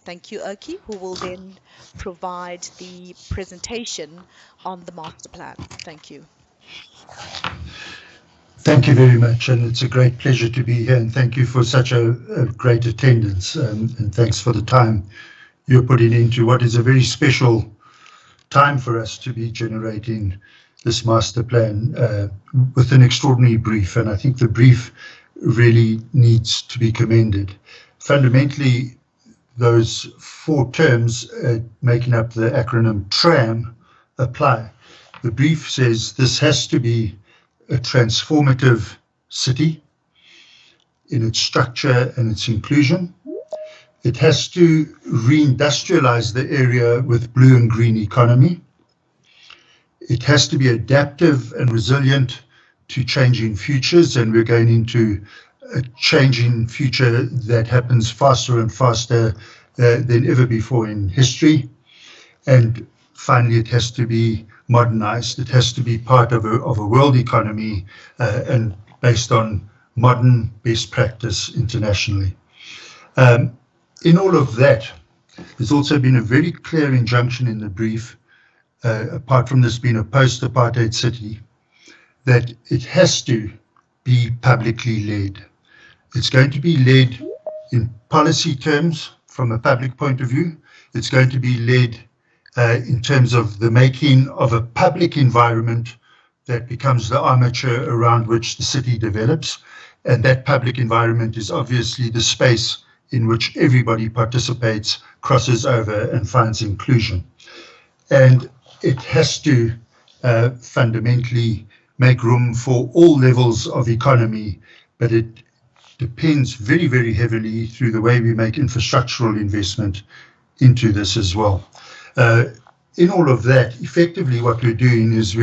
Thank you, Oki, who will then provide the presentation on the master plan. Thank you. Thank you very much, and it's a great pleasure to be here, and thank you for such a great attendance, and thanks for the time you're putting into what is a very special time for us to be generating this master plan with an extraordinary brief, and I think the brief really needs to be commended. Fundamentally, those four terms making up the acronym TRAM apply. The brief says this has to be a transformative city in its structure and its inclusion. It has to reindustrialize the area with blue and green economy. It has to be adaptive and resilient to changing futures, and we're going into a changing future that happens faster and faster than ever before in history. And finally, it has to be modernized. It has to be part of a world economy and based on modern best practice internationally. In all of that, there's also been a very clear injunction in the brief, apart from this being a post-apartheid city, that it has to be publicly led. It's going to be led in policy terms from a public point of view. It's going to be led in terms of the making of a public environment that becomes the armature around which the city develops. And that public environment is obviously the space in which everybody participates, crosses over, and finds inclusion. And it has to fundamentally make room for all levels of economy, but it depends very, very heavily through the way we make infrastructural investment into this as well. In all of that, effectively what we're doing is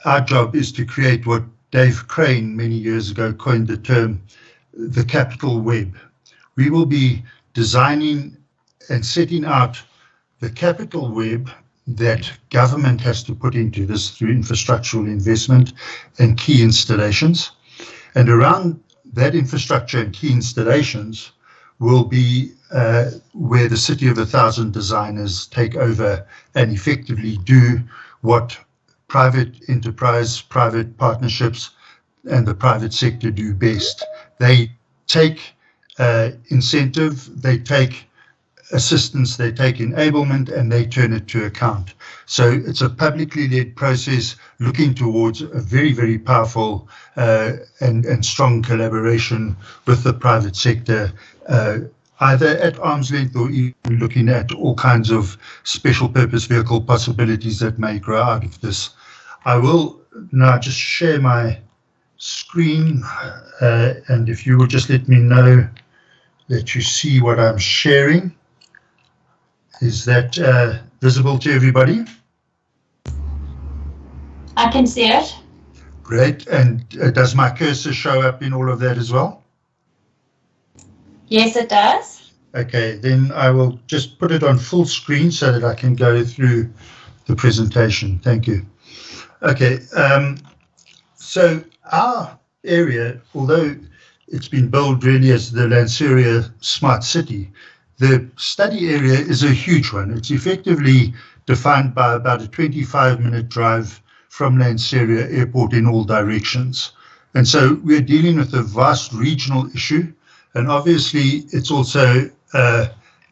our job is to create what Dave Crane many years ago coined the term, the capital web. We will be designing and setting out the capital web that government has to put into this through infrastructural investment and key installations. And around that infrastructure and key installations will be where the City of 1,000 designers take over and effectively do what private enterprise, private partnerships, and the private sector do best. They take incentive, they take assistance, they take enablement, and they turn it to account. So it's a publicly led process looking towards a very, very powerful and strong collaboration with the private sector, either at arm's length or even looking at all kinds of special purpose vehicle possibilities that may grow out of this. I will now just share my screen, and if you will just let me know that you see what I'm sharing. Is that visible to everybody? I can see it. Great. And does my cursor show up in all of that as well? Yes, it does. Okay, then I will just put it on full screen so that I can go through the presentation. Thank you. Okay, so our area, although it's been billed really as the Lanseria Smart City, the study area is a huge one. It's effectively defined by about a 25-minute drive from Lanseria Airport in all directions. And so we're dealing with a vast regional issue. And obviously, it's also,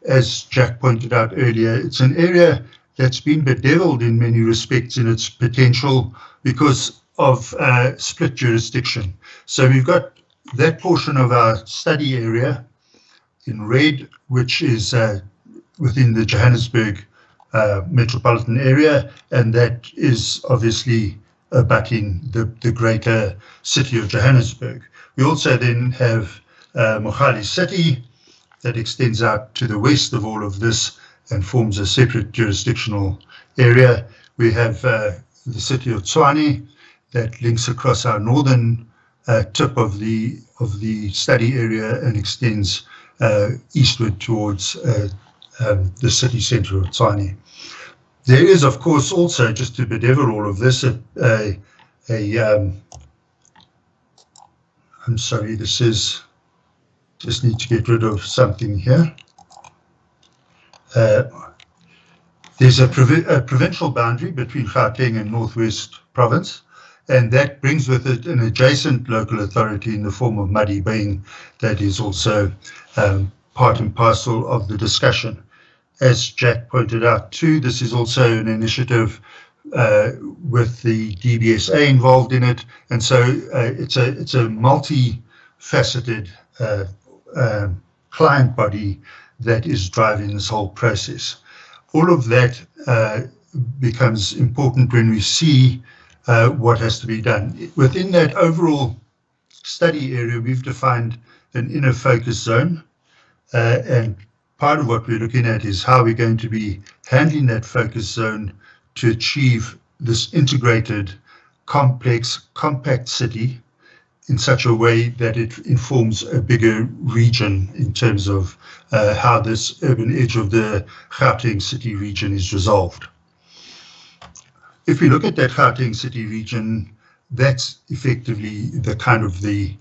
as Jack pointed out earlier, it's an area that's been bedeviled in many respects in its potential because of split jurisdiction. So we've got that portion of our study area in red, which is within the Johannesburg metropolitan area, and that is obviously abutting the greater city of Johannesburg. We also then have Mogale City that extends out to the west of all of this and forms a separate jurisdictional area. We have the city of Tshwane that links across our northern tip of the study area and extends eastward towards the city centre of Tshwane. There is, of course, also, just to bedevil all of this, I'm sorry, this is, just need to get rid of something here. there's a provincial boundary between Gauteng and Northwest Province, and that brings with it an adjacent local authority in the form of Madibeng that is also part and parcel of the discussion. As Jack pointed out too, this is also an initiative with the DBSA involved in it, and so it's a multi-faceted client body that is driving this whole process. All of that becomes important when we see what has to be done. Within that overall study area, we've defined an inner focus zone, and part of what we're looking at is how we're going to be handling that focus zone to achieve this integrated, complex, compact city in such a way that it informs a bigger region in terms of how this urban edge of the Gauteng City Region is resolved. If we look at that Gauteng City Region, that's effectively the kind of the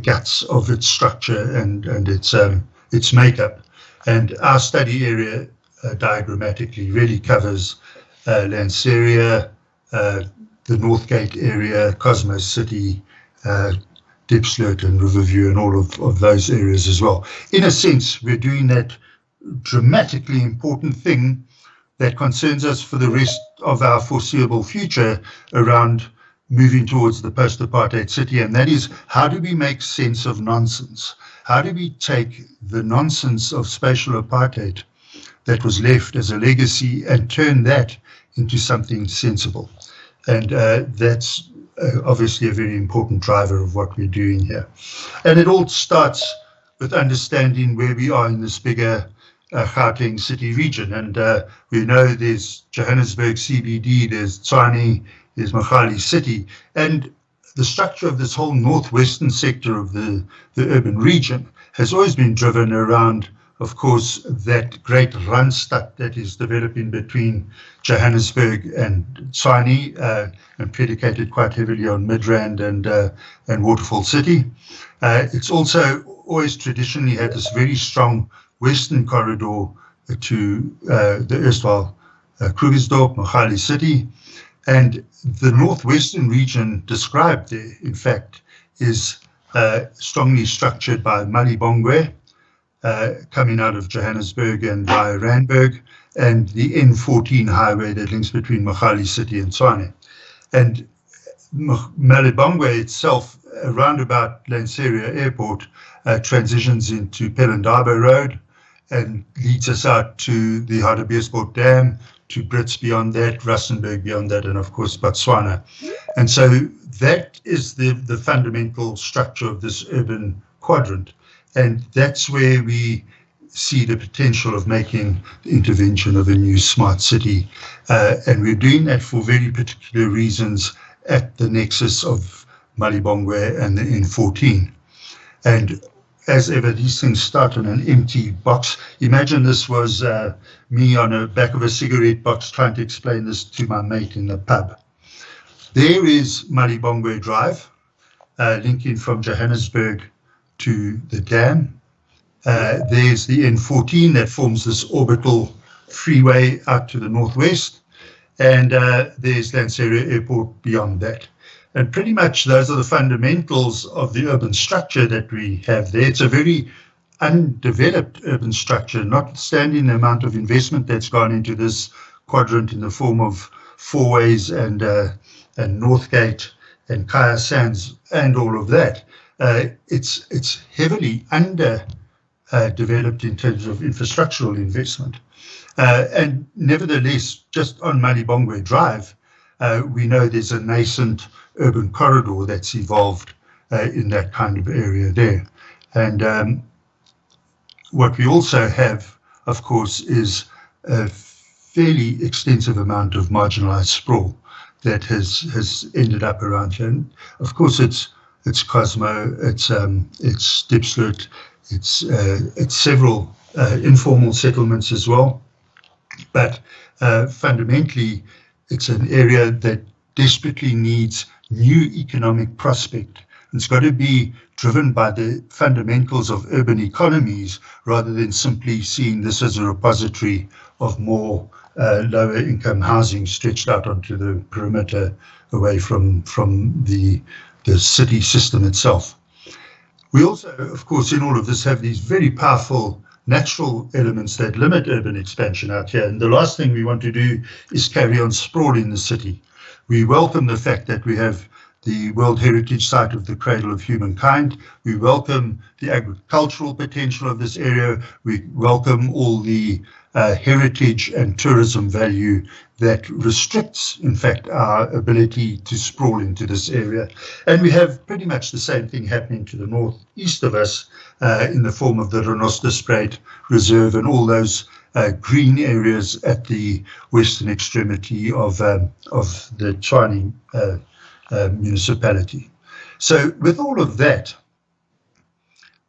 guts of its structure and its makeup. And our study area diagrammatically really covers Lanseria, the Northgate area, Cosmos City, Diepsloot and Riverview, and all of those areas as well. In a sense, we're doing that dramatically important thing that concerns us for the rest of our foreseeable future around moving towards the post-apartheid city, and that is, how do we make sense of nonsense? How do we take the nonsense of spatial apartheid that was left as a legacy and turn that into something sensible? And that's obviously a very important driver of what we're doing here. And it all starts with understanding where we are in this bigger Gauteng City Region. And we know there's Johannesburg CBD, there's Tshwane, there's Mogale City. And the structure of this whole northwestern sector of the urban region has always been driven around, of course, that great Randstad that is developing between Johannesburg and Tshwane, and predicated quite heavily on Midrand and Waterfall City. It's also always traditionally had this very strong western corridor to the erstwhile Krugersdorp, Mogale City. And the northwestern region described there, in fact, is strongly structured by Malibongwe, coming out of Johannesburg and via Randburg, and the N14 highway that links between Mogale City and Tshwane. And Malibongwe itself, around about Lanseria Airport, transitions into Pelindaba Road and leads us out to the Hartbeespoort Dam, to Brits beyond that, Rustenburg beyond that, and of course Botswana. And so that is the fundamental structure of this urban quadrant. And that's where we see the potential of making the intervention of a new smart city. And we're doing that for very particular reasons at the nexus of Malibongwe and the N14. And as ever, these things start on an empty box. Imagine this was me on the back of a cigarette box trying to explain this to my mate in the pub. There is Malibongwe Drive, linking from Johannesburg to the dam. There's the N14 that forms this orbital freeway out to the northwest. And there's Lanseria Airport beyond that. And pretty much those are the fundamentals of the urban structure that we have there. It's a very undeveloped urban structure, notwithstanding the amount of investment that's gone into this quadrant in the form of fourways and Northgate and Kaya Sands and all of that. It's heavily underdeveloped in terms of infrastructural investment. And nevertheless, just on Malibongwe Drive, we know there's a nascent urban corridor that's evolved in that kind of area there. And what we also have, of course, is a fairly extensive amount of marginalized sprawl that has ended up around here. And of course, it's Cosmo, it's Diepsloot, it's several informal settlements as well. But fundamentally, it's an area that desperately needs new economic prospect. It's got to be driven by the fundamentals of urban economies, rather than simply seeing this as a repository of more lower income housing stretched out onto the perimeter away from the city system itself. We also, of course, in all of this have these very powerful natural elements that limit urban expansion out here. And the last thing we want to do is carry on sprawling the city. We welcome the fact that we have the World Heritage Site of the Cradle of Humankind. We welcome the agricultural potential of this area. We welcome all the heritage and tourism value that restricts, in fact, our ability to sprawl into this area. And we have pretty much the same thing happening to the northeast of us in the form of the Reconstruction Reserve and all those green areas at the western extremity of the Tshwane municipality. So with all of that,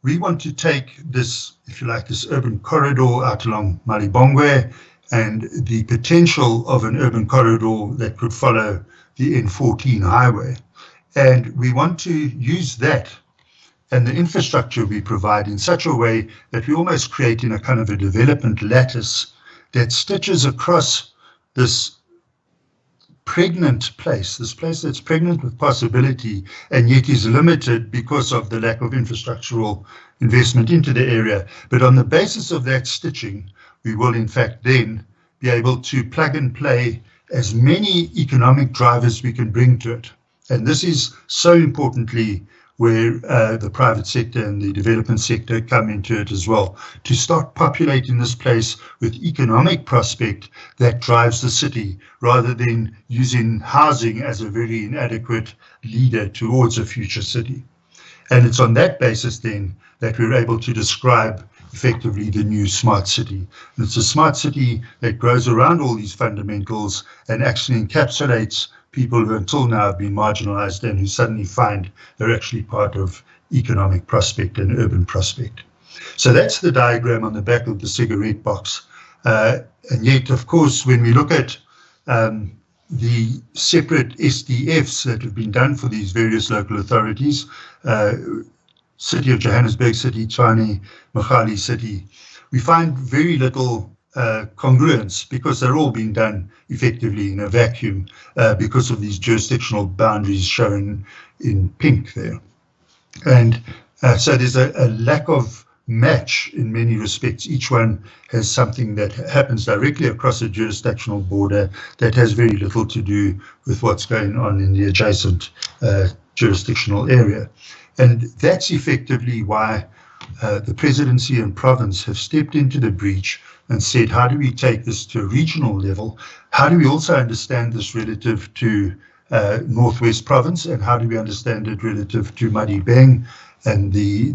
we want to take this, if you like, this urban corridor out along Malibongwe and the potential of an urban corridor that could follow the N14 highway. And we want to use that and the infrastructure we provide in such a way that we almost create in a kind of a development lattice that stitches across this pregnant place, this place that's pregnant with possibility and yet is limited because of the lack of infrastructural investment into the area. But on the basis of that stitching, we will in fact then be able to plug and play as many economic drivers we can bring to it. And this is so importantly where the private sector and the development sector come into it as well, to start populating this place with economic prospect that drives the city, rather than using housing as a very inadequate leader towards a future city. And it's on that basis then that we're able to describe effectively the new smart city. And it's a smart city that grows around all these fundamentals and actually encapsulates people who until now have been marginalized and who suddenly find they're actually part of economic prospect and urban prospect. So that's the diagram on the back of the cigarette box. And yet, of course, when we look at the separate SDFs that have been done for these various local authorities, City of Johannesburg City, Tshwane, Mogale City, we find very little congruence because they're all being done effectively in a vacuum because of these jurisdictional boundaries shown in pink there. And so there's a lack of match in many respects. Each one has something that happens directly across a jurisdictional border that has very little to do with what's going on in the adjacent jurisdictional area. And that's effectively why the presidency and province have stepped into the breach and said, how do we take this to a regional level? How do we also understand this relative to Northwest Province, and how do we understand it relative to Madibeng and the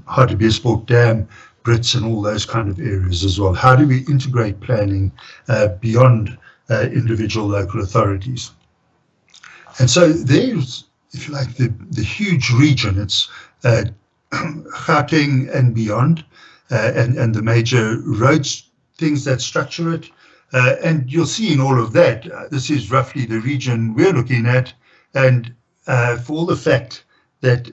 Hartbeespoort Dam, Brits, and all those kind of areas as well? How do we integrate planning beyond individual local authorities? And so there's, if you like, the huge region. It's Gauteng and beyond, and the major roads, things that structure it. And you'll see in all of that, this is roughly the region we're looking at. And for all the fact that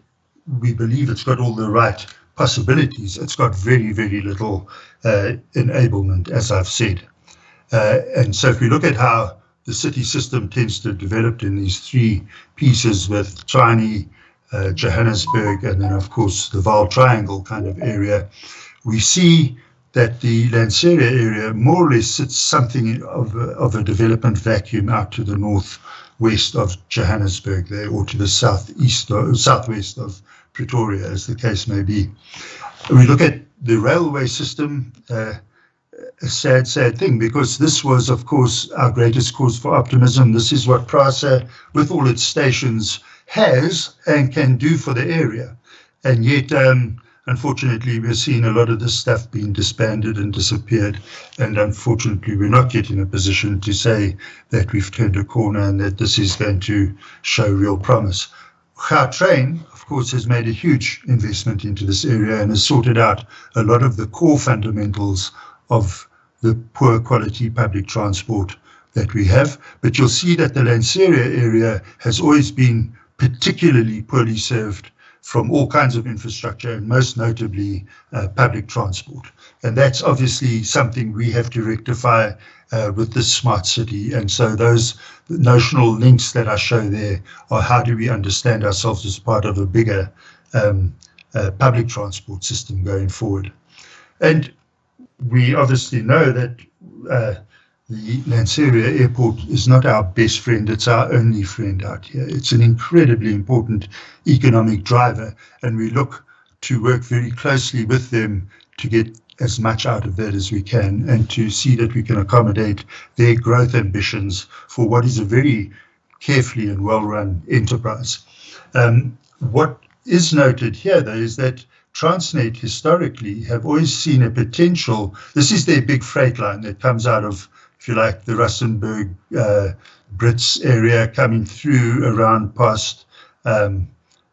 we believe it's got all the right possibilities, it's got very, very little enablement, as I've said. And so if we look at how the city system tends to develop in these three pieces with Tshwane, Johannesburg, and then of course the Vaal Triangle kind of area, we see that the Lanseria area more or less sits something of a development vacuum out to the northwest of Johannesburg there, or to the southeast or southwest of Pretoria, as the case may be. We look at the railway system, a sad thing, because this was, of course, our greatest cause for optimism. This is what PRASA, with all its stations, has and can do for the area. And yet, unfortunately, we're seeing a lot of this stuff being disbanded and disappeared. And unfortunately, we're not yet in a position to say that we've turned a corner and that this is going to show real promise. Gautrain, of course, has made a huge investment into this area and has sorted out a lot of the core fundamentals of the poor quality public transport that we have. But you'll see that the Lanseria area has always been particularly poorly served from all kinds of infrastructure, and most notably public transport. And that's obviously something we have to rectify with this smart city. And so those notional links that I show there are how do we understand ourselves as part of a bigger public transport system going forward. And we obviously know that the Lanseria Airport is not our best friend, it's our only friend out here. It's an incredibly important economic driver, and we look to work very closely with them to get as much out of that as we can and to see that we can accommodate their growth ambitions for what is a very carefully and well-run enterprise. What is noted here, though, is that Transnet historically have always seen a potential. This is their big freight line that comes out of, if you like, the Rustenburg, Brits area, coming through around past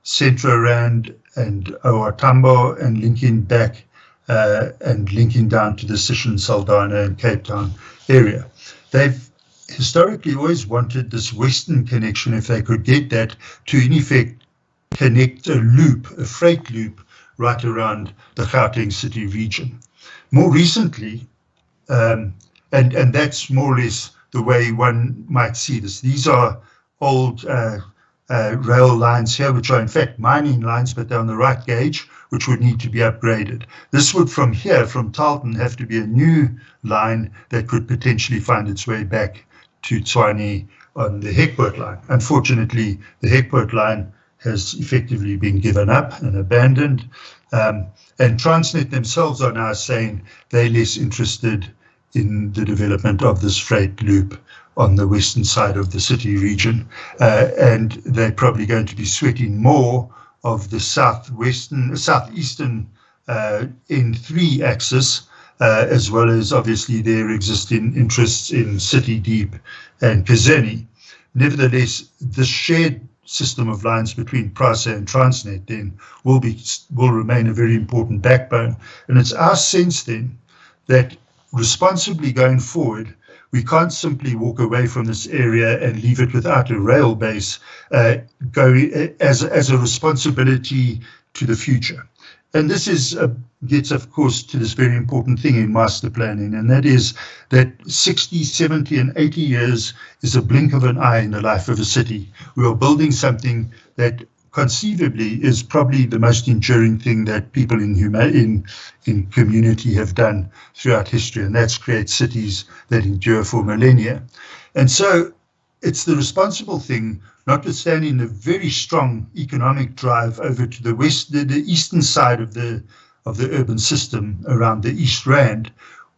Centro-Rand and Owatambo and linking back and linking down to the Sishen, Saldanha and Cape Town area. They've historically always wanted this western connection, if they could get that, to in effect connect a loop, a freight loop, right around the Gauteng City Region. More recently, and that's more or less the way one might see this. These are old rail lines here, which are in fact mining lines, but they're on the right gauge, which would need to be upgraded. This would, from here, from Tarleton, have to be a new line that could potentially find its way back to Tshwane on the Hekpoort line. Unfortunately, the Hekpoort line has effectively been given up and abandoned. And Transnet themselves are now saying they're less interested in the development of this freight loop on the western side of the city region. And they're probably going to be sweating more of the southeastern N3 axis, as well as obviously their existing interests in City Deep and Kazeni. Nevertheless, the shared system of lines between PRASA and Transnet then will remain a very important backbone. And it's our sense then that responsibly going forward, we can't simply walk away from this area and leave it without a rail base going as a responsibility to the future. And this gets, of course, to this very important thing in master planning, and that is that 60, 70, and 80 years is a blink of an eye in the life of a city. We are building something that conceivably is probably the most enduring thing that people in community have done throughout history, and that's create cities that endure for millennia. And so it's the responsible thing, notwithstanding the very strong economic drive over to the west, the eastern side of the urban system around the East Rand.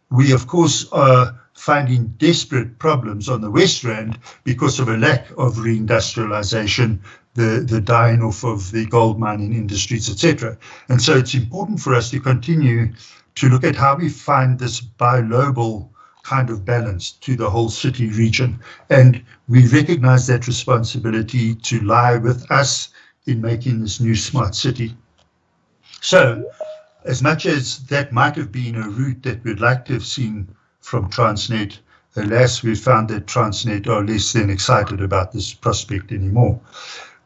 We, of course, are finding desperate problems on the West Rand because of a lack of reindustrialization, the dying off of the gold mining industries, etc. And so it's important for us to continue to look at how we find this bilobal kind of balance to the whole city region. And we recognize that responsibility to lie with us in making this new smart city. So, as much as that might have been a route that we'd like to have seen from Transnet, alas, we found that Transnet are less than excited about this prospect anymore.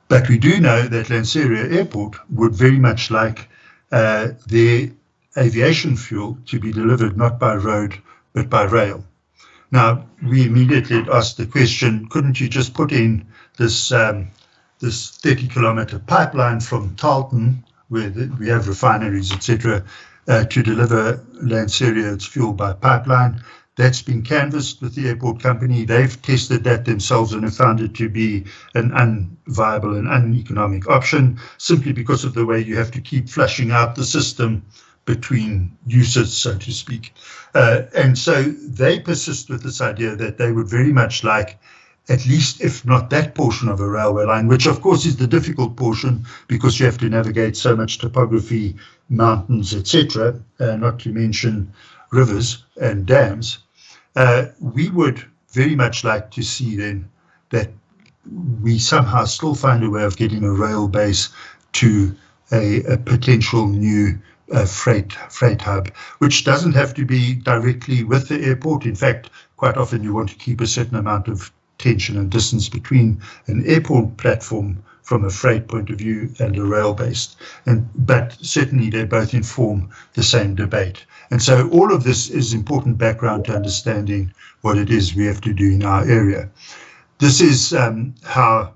But we do know that Lanseria Airport would very much like their aviation fuel to be delivered not by road, but by rail. Now, we immediately asked the question, couldn't you just put in this 30-kilometer pipeline from Tarleton, where we have refineries, etc., to deliver Lanseria its fuel by pipeline? That's been canvassed with the airport company. They've tested that themselves and have found it to be an unviable and uneconomic option, simply because of the way you have to keep flushing out the system between uses, so to speak. And so they persist with this idea that they would very much like, at least if not that portion of a railway line, which of course is the difficult portion because you have to navigate so much topography, mountains, etc., not to mention rivers and dams. We would very much like to see then that we somehow still find a way of getting a rail base to a potential new freight hub, which doesn't have to be directly with the airport. In fact, quite often you want to keep a certain amount of tension and distance between an airport platform from a freight point of view and a rail-based. But certainly they both inform the same debate. And so all of this is important background to understanding what it is we have to do in our area. This is how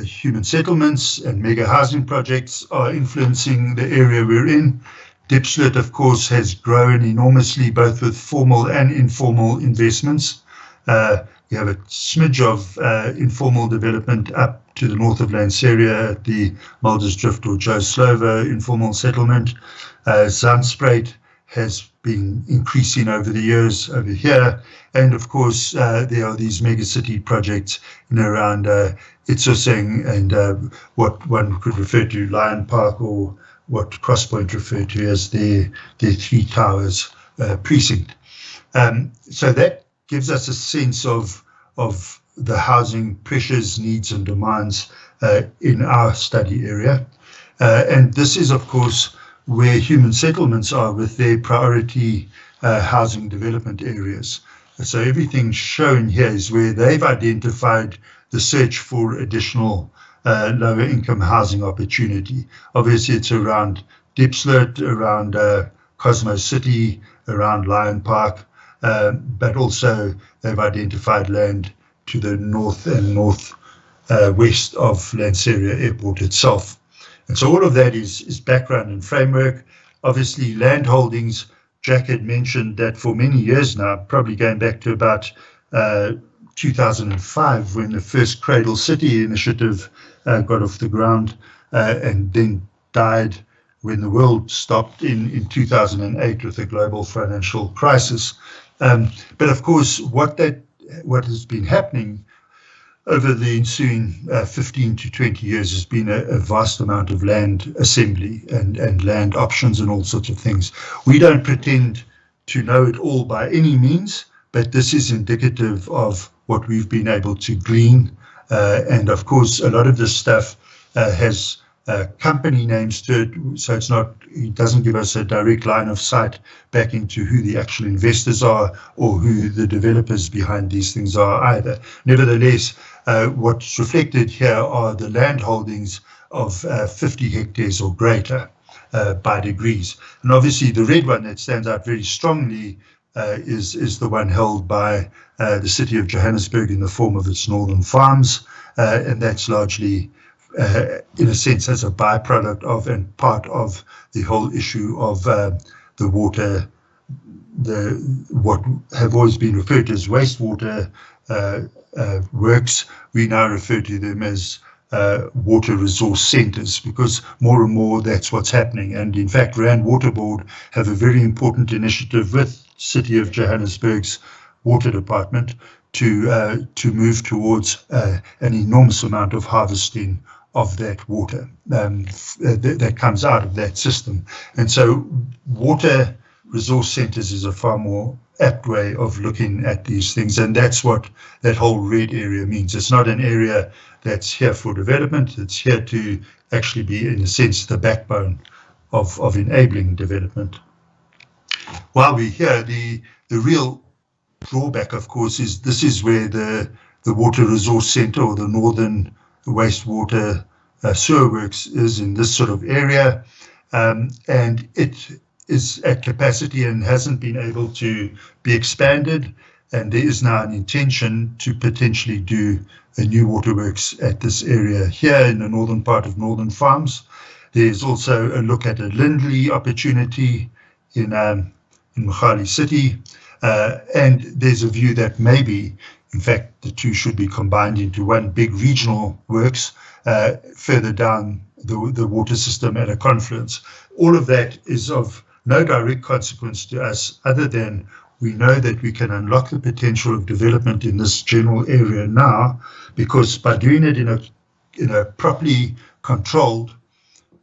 human settlements and mega housing projects are influencing the area we're in. Diepsloot, of course, has grown enormously, both with formal and informal investments. We have a smidge of informal development up to the north of Lanseria at the Muldersdrift or Joe Slovo informal settlement. Zandspruit has been increasing over the years over here. And of course, there are these megacity projects in and around Itsoseng and what one could refer to Lion Park, or what Crosspoint referred to as their Three Towers precinct. So that gives us a sense of the housing pressures, needs and demands in our study area. And this is, of course, where human settlements are with their priority housing development areas. So everything shown here is where they've identified the search for additional lower income housing opportunity. Obviously, it's around Diepsloot, around Cosmo City, around Lion Park, but also they've identified land to the north and northwest of Lanseria Airport itself. And so all of that is background and framework. Obviously, land holdings, Jack had mentioned that for many years now, probably going back to about 2005, when the first Cradle City initiative got off the ground, and then died when the world stopped in 2008 with the global financial crisis. But of course, what has been happening over the ensuing 15 to 20 years has been a vast amount of land assembly and land options and all sorts of things. We don't pretend to know it all by any means, but this is indicative of what we've been able to glean. And of course, a lot of this stuff has company names to it, so it doesn't give us a direct line of sight back into who the actual investors are or who the developers behind these things are either. Nevertheless, what's reflected here are the land holdings of 50 hectares or greater by degrees. And obviously the red one that stands out very strongly is the one held by the city of Johannesburg in the form of its northern farms, and that's largely in a sense as a byproduct of and part of the whole issue of the water, what have always been referred to as wastewater works. We now refer to them as water resource centres, because more and more that's what's happening. And in fact, Rand Water Board have a very important initiative with City of Johannesburg's Water Department to move towards an enormous amount of harvesting of that water that comes out of that system. And so water resource centres is a far more apt way of looking at these things, and that's what that whole red area means. It's not an area that's here for development, it's here to actually be, in a sense, the backbone of enabling development. While we're here, the real drawback, of course, is this is where the water resource centre or the northern wastewater sewer works is, in this sort of area, and it is at capacity and hasn't been able to be expanded, and there is now an intention to potentially do a new waterworks at this area here in the northern part of Northern Farms. There's also a look at a Lindley opportunity in Mogale City, and there's a view that maybe, in fact, the two should be combined into one big regional works further down the water system at a confluence. All of that is of no direct consequence to us, other than we know that we can unlock the potential of development in this general area now, because by doing it in a properly controlled,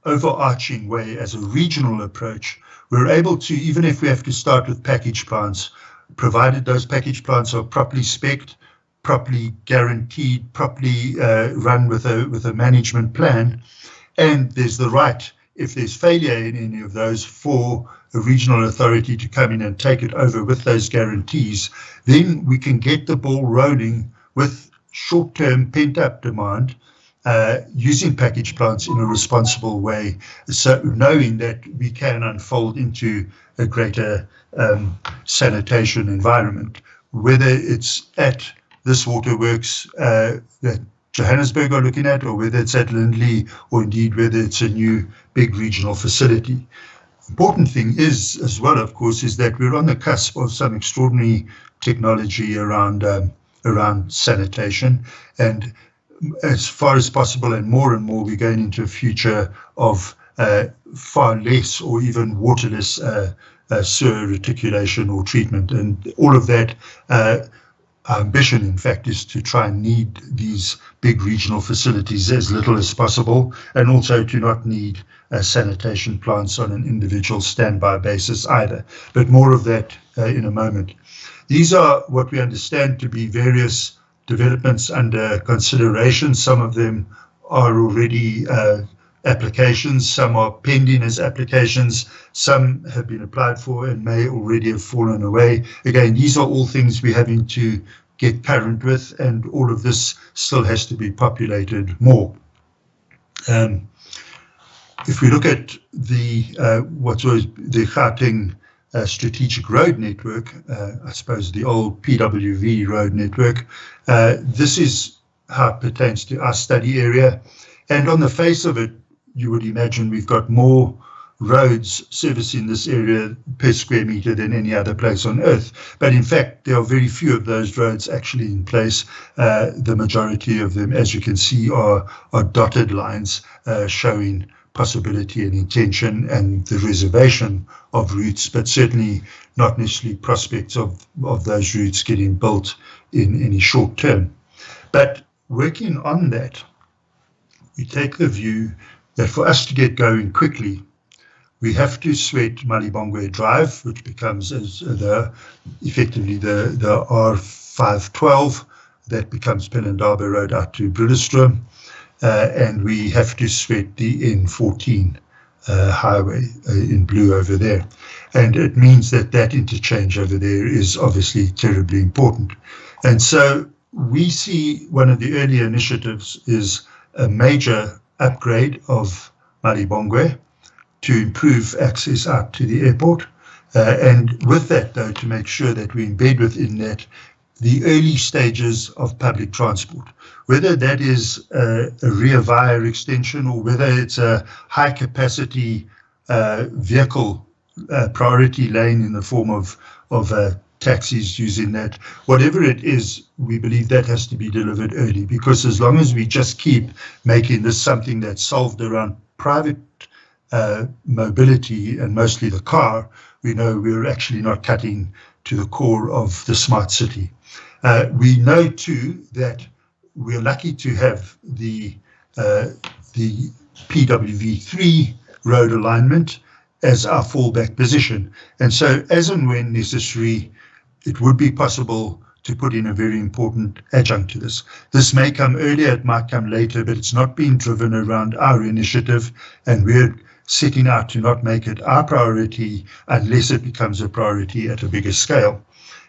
overarching way as a regional approach, we're able to, even if we have to start with package plants, provided those package plants are properly spec'd, properly guaranteed, properly run with a management plan, and there's the right, if there's failure in any of those, for a regional authority to come in and take it over with those guarantees, then we can get the ball rolling with short-term pent-up demand using package plants in a responsible way, so knowing that we can unfold into a greater sanitation environment, whether it's at this waterworks that Johannesburg are looking at, or whether it's at Lindley, or indeed whether it's a new big regional facility. Important thing is, as well, of course, is that we're on the cusp of some extraordinary technology around sanitation, and as far as possible and more, we're going into a future of far less or even waterless sewer reticulation or treatment, and all of that. Our ambition, in fact, is to try and need these big regional facilities as little as possible, and also to not need sanitation plants on an individual standby basis either. But more of that in a moment. These are what we understand to be various developments under consideration. Some of them are already applications, some are pending as applications, some have been applied for and may already have fallen away. Again, these are all things we're having to get current with, and all of this still has to be populated more. If we look at the what was the Gauteng strategic road network, I suppose the old PWV road network, this is how it pertains to our study area. And on the face of it, you would imagine we've got more roads servicing this area per square meter than any other place on earth. But in fact, there are very few of those roads actually in place. The majority of them, as you can see, are dotted lines showing possibility and intention and the reservation of routes, but certainly not necessarily prospects of those routes getting built in any short term. But working on that, we take the view that for us to get going quickly, we have to sweat Malibongwe Drive, which becomes effectively the R512, that becomes Pelindaba Road out to Bridgestrom, and we have to sweat the N14 highway in blue over there. And it means that interchange over there is obviously terribly important. And so we see one of the early initiatives is a major upgrade of Malibongwe to improve access out to the airport. And with that, though, to make sure that we embed within that the early stages of public transport, whether that is a rear via extension or whether it's a high capacity vehicle priority lane in the form of taxis using that. Whatever it is, we believe that has to be delivered early, because as long as we just keep making this something that's solved around private mobility and mostly the car, we know we're actually not cutting to the core of the smart city. We know too that we're lucky to have the PWV3 road alignment as our fallback position. And so as and when necessary, it would be possible to put in a very important adjunct to this. This may come earlier, it might come later, but it's not being driven around our initiative, and we're setting out to not make it our priority unless it becomes a priority at a bigger scale.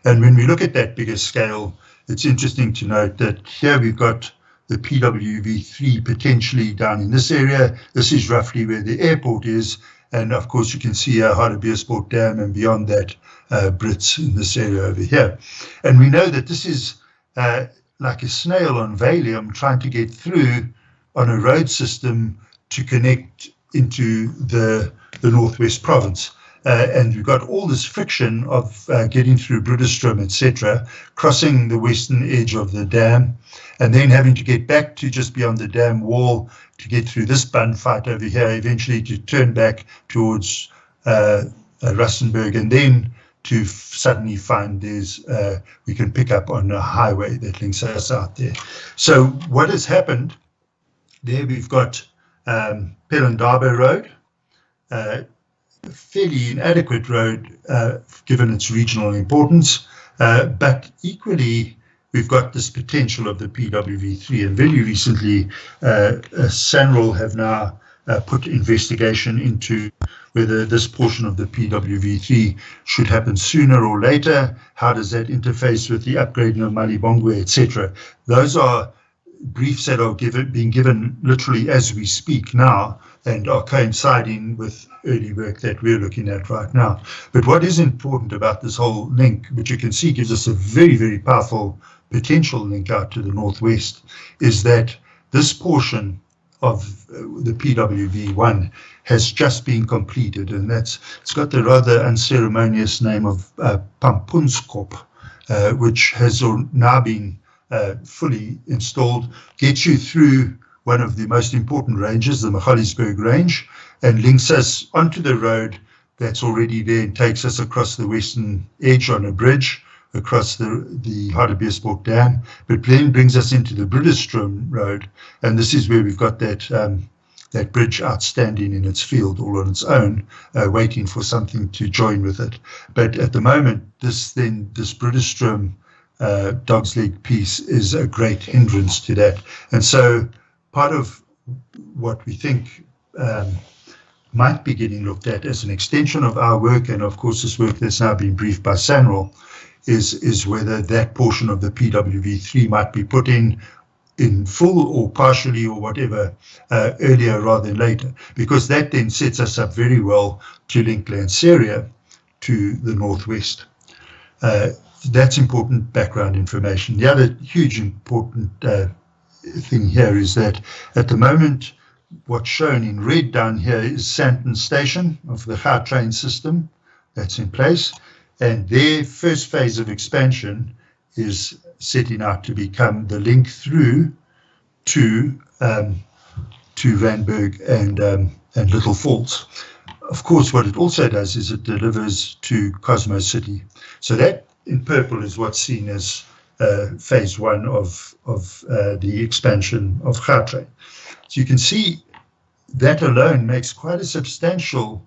And when we look at that bigger scale, it's interesting to note that here we've got the PWV3 potentially down in this area. This is roughly where the airport is. And of course, you can see Hartbeespoort Dam, and beyond that, Brits in this area over here. And we know that this is like a snail on Valium trying to get through on a road system to connect into the Northwest Province. And we've got all this friction of getting through Bridgestrom, etc., crossing the western edge of the dam, and then having to get back to just beyond the dam wall to get through this bun fight over here, eventually to turn back towards Rustenburg, and then to suddenly find we can pick up on a highway that links us out there. So what has happened there, we've got Pelindaba Road, a fairly inadequate road given its regional importance, but equally we've got this potential of the PWV3, and very recently SANRAL have now put investigation into whether this portion of the PWV3 should happen sooner or later. How does that interface with the upgrading of Malibongwe, etc.? Those are briefs that are being given literally as we speak now and are coinciding with early work that we're looking at right now. But what is important about this whole link, which you can see gives us a very, very powerful potential link out to the northwest, is that this portion of the PWV1 has just been completed, and it's got the rather unceremonious name of Pampunskop, which has now been fully installed, gets you through one of the most important ranges, the Magaliesberg range, and links us onto the road that's already there and takes us across the western edge on a bridge across the Hardebeespoort Dam, but then brings us into the Bridderstroom Road, and this is where we've got that bridge outstanding in its field all on its own, waiting for something to join with it. But at the moment, this Bridderstroom Dog's Leg piece is a great hindrance to that. And so part of what we think might be getting looked at as an extension of our work, and of course this work that's now been briefed by Sanral, is whether that portion of the PWV3 might be put in full or partially or whatever earlier rather than later, because that then sets us up very well to link Lanseria to the northwest. That's important background information. The other huge important thing here is that at the moment, what's shown in red down here is Sandton Station of the Gautrain system that's in place, and their first phase of expansion is setting out to become the link through to Randburg and Little Falls. Of course, what it also does is it delivers to Cosmos City. So that in purple is what's seen as phase one of the expansion of Gautrain. So you can see that alone makes quite a substantial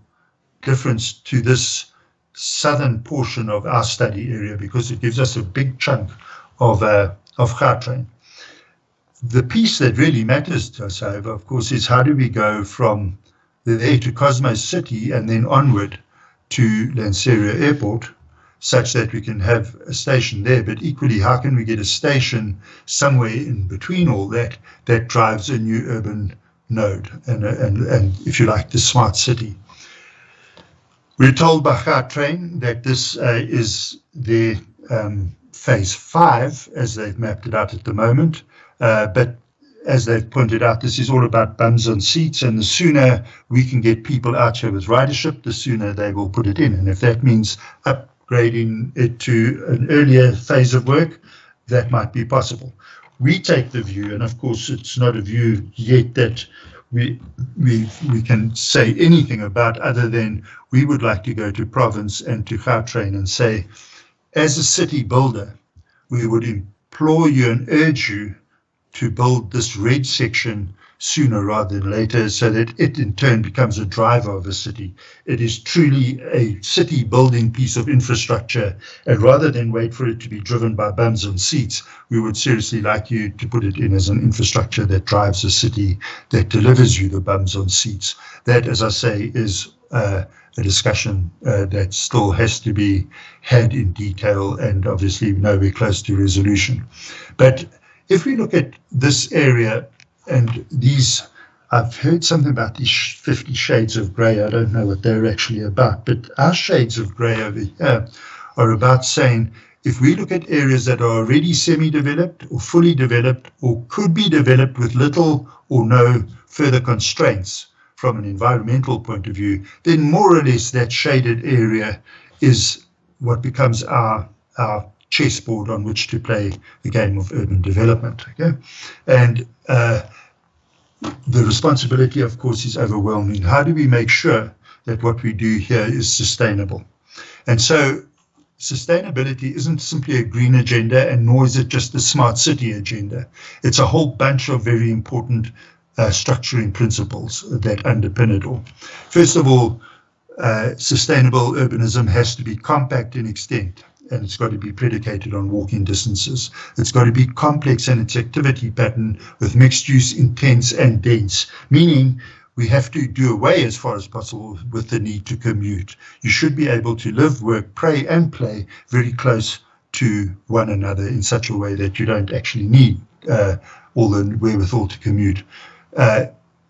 difference to this southern portion of our study area, because it gives us a big chunk of Gautrain. The piece that really matters to us, however, of course, is how do we go from there to Cosmos City and then onward to Lanseria Airport, such that we can have a station there, but equally, how can we get a station somewhere in between all that drives a new urban node and if you like, the smart city. We're told by Gautrain that this is their phase 5, as they've mapped it out at the moment. But as they've pointed out, this is all about bums on seats, and the sooner we can get people out here with ridership, the sooner they will put it in. And if that means upgrading it to an earlier phase of work, that might be possible. We take the view, and of course it's not a view yet that we can say anything about, other than we would like to go to province and to Gautrain and say, as a city builder, we would implore you and urge you to build this red section sooner rather than later, so that it in turn becomes a driver of a city. It is truly a city building piece of infrastructure, and rather than wait for it to be driven by bums on seats, we would seriously like you to put it in as an infrastructure that drives a city, that delivers you the bums on seats. That, as I say, is a discussion that still has to be had in detail, and obviously nowhere close to resolution. But if we look at this area, and these, I've heard something about these 50 shades of grey. I don't know what they're actually about, but our shades of grey over here are about saying, if we look at areas that are already semi-developed or fully developed or could be developed with little or no further constraints from an environmental point of view, then more or less that shaded area is what becomes our chessboard on which to play the game of urban development. Okay, and the responsibility, of course, is overwhelming. How do we make sure that what we do here is sustainable? And so sustainability isn't simply a green agenda, and nor is it just a smart city agenda. It's a whole bunch of very important structuring principles that underpin it all. First of all, sustainable urbanism has to be compact in extent, and it's got to be predicated on walking distances. It's got to be complex in its activity pattern, with mixed use, intense and dense, meaning we have to do away as far as possible with the need to commute. You should be able to live, work, play very close to one another in such a way that you don't actually need all the wherewithal to commute.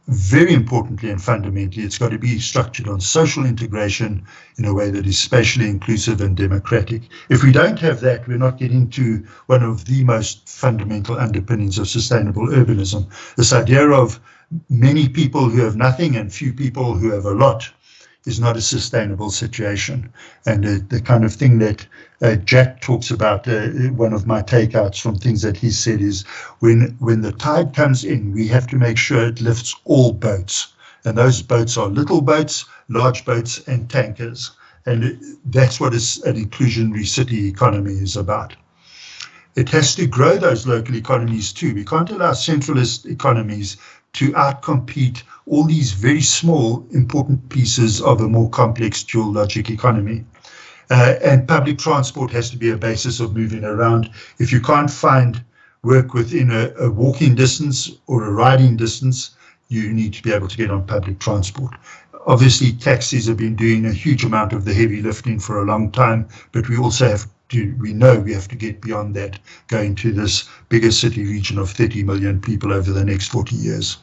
Very importantly and fundamentally, it's got to be structured on social integration in a way that is spatially inclusive and democratic. If we don't have that, we're not getting to one of the most fundamental underpinnings of sustainable urbanism. This idea of many people who have nothing and few people who have a lot is not a sustainable situation. And the kind of thing that Jack talks about, one of my takeouts from things that he said is, when the tide comes in, we have to make sure it lifts all boats. And those boats are little boats, large boats, and tankers. And that's what an inclusionary city economy is about. It has to grow those local economies too. We can't allow centralist economies to outcompete all these very small, important pieces of a more complex dual logic economy. And public transport has to be a basis of moving around. If you can't find work within a walking distance or a riding distance, you need to be able to get on public transport. Obviously, taxis have been doing a huge amount of the heavy lifting for a long time, but we also have to, we know we have to get beyond that, going to this bigger city region of 30 million people over the next 40 years.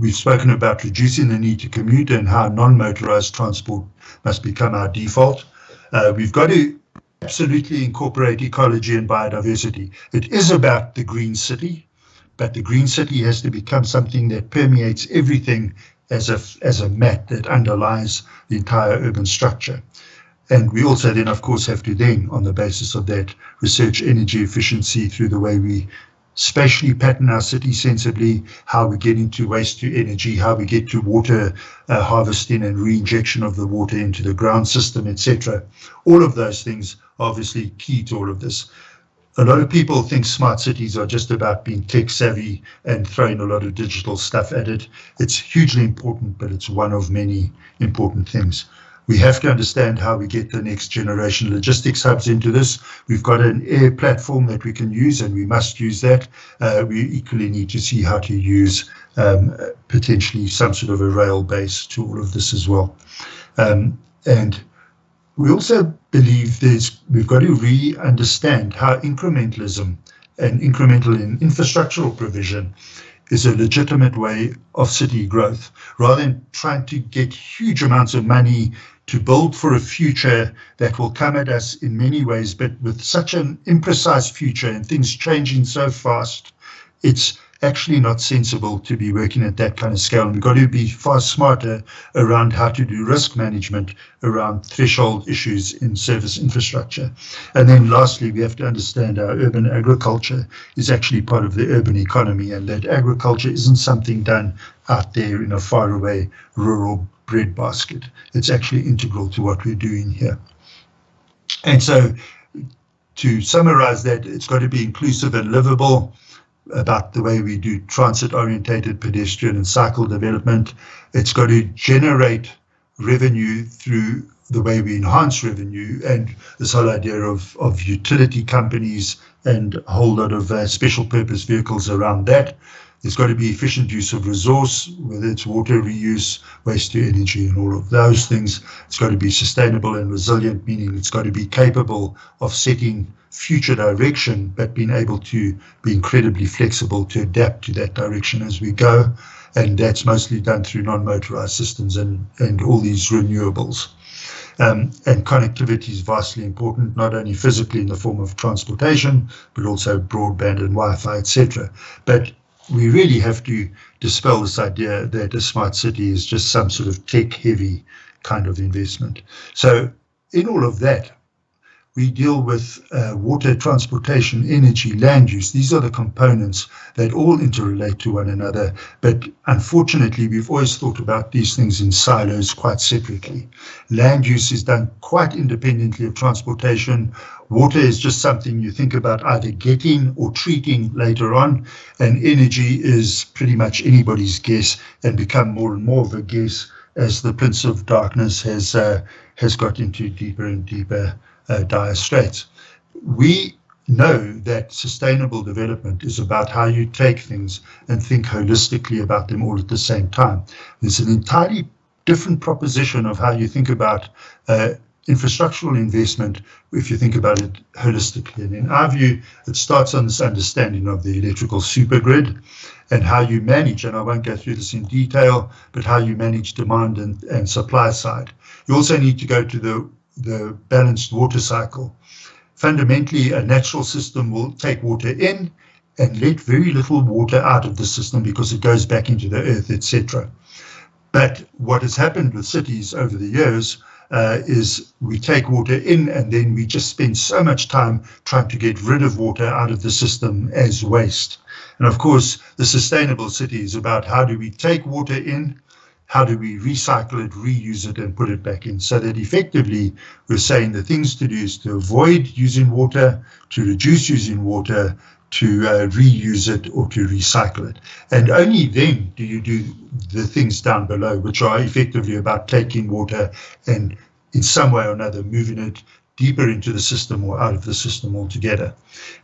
We've spoken about reducing the need to commute and how non-motorized transport must become our default. We've got to absolutely incorporate ecology and biodiversity. It is about the green city, but the green city has to become something that permeates everything as a mat that underlies the entire urban structure. And we also then, of course, have to then, on the basis of that, research energy efficiency through the way we spatially pattern our city sensibly, how we get into waste to energy, how we get to water harvesting and reinjection of the water into the ground system, etc. All of those things are obviously key to all of this. A lot of people think smart cities are just about being tech savvy and throwing a lot of digital stuff at it. It's hugely important, but it's one of many important things. We have to understand how we get the next generation logistics hubs into this. We've got an air platform that we can use, and we must use that. We equally need to see how to use potentially some sort of a rail base to all of this as well. And we also believe we've got to really understand how incrementalism and incremental in infrastructural provision is a legitimate way of city growth, rather than trying to get huge amounts of money to build for a future that will come at us in many ways, but with such an imprecise future and things changing so fast, it's actually not sensible to be working at that kind of scale. And we've got to be far smarter around how to do risk management around threshold issues in service infrastructure. And then lastly, we have to understand our urban agriculture is actually part of the urban economy, and that agriculture isn't something done out there in a faraway rural breadbasket. It's actually integral to what we're doing here. And so to summarize that, it's got to be inclusive and livable, about the way we do transit-orientated pedestrian and cycle development. It's got to generate revenue through the way we enhance revenue, and this whole idea of utility companies and a whole lot of special purpose vehicles around that. There's got to be efficient use of resource, whether it's water reuse, waste to energy, and all of those things. It's got to be sustainable and resilient, meaning it's got to be capable of setting future direction, but being able to be incredibly flexible to adapt to that direction as we go. And that's mostly done through non-motorized systems and all these renewables. And connectivity is vastly important, not only physically in the form of transportation, but also broadband and Wi-Fi, etc. But we really have to dispel this idea that a smart city is just some sort of tech-heavy kind of investment. So in all of that, we deal with water, transportation, energy, land use. These are the components that all interrelate to one another. But unfortunately, we've always thought about these things in silos quite separately. Land use is done quite independently of transportation. Water is just something you think about either getting or treating later on. And energy is pretty much anybody's guess and become more and more of a guess as the Prince of Darkness has got into deeper and deeper dire straits. We know that sustainable development is about how you take things and think holistically about them all at the same time. There's an entirely different proposition of how you think about infrastructural investment, if you think about it holistically. And in our view, it starts on this understanding of the electrical supergrid and how you manage, and I won't go through this in detail, but how you manage demand and supply side. You also need to go to the balanced water cycle. Fundamentally, a natural system will take water in and let very little water out of the system because it goes back into the earth, etc. But what has happened with cities over the years is we take water in and then we just spend so much time trying to get rid of water out of the system as waste. And of course, the sustainable city is about how do we take water in, how do we recycle it, reuse it, and put it back in, so that effectively we're saying the things to do is to avoid using water, to reduce using water, to reuse it or to recycle it. And only then do you do the things down below, which are effectively about taking water and in some way or another moving it deeper into the system or out of the system altogether.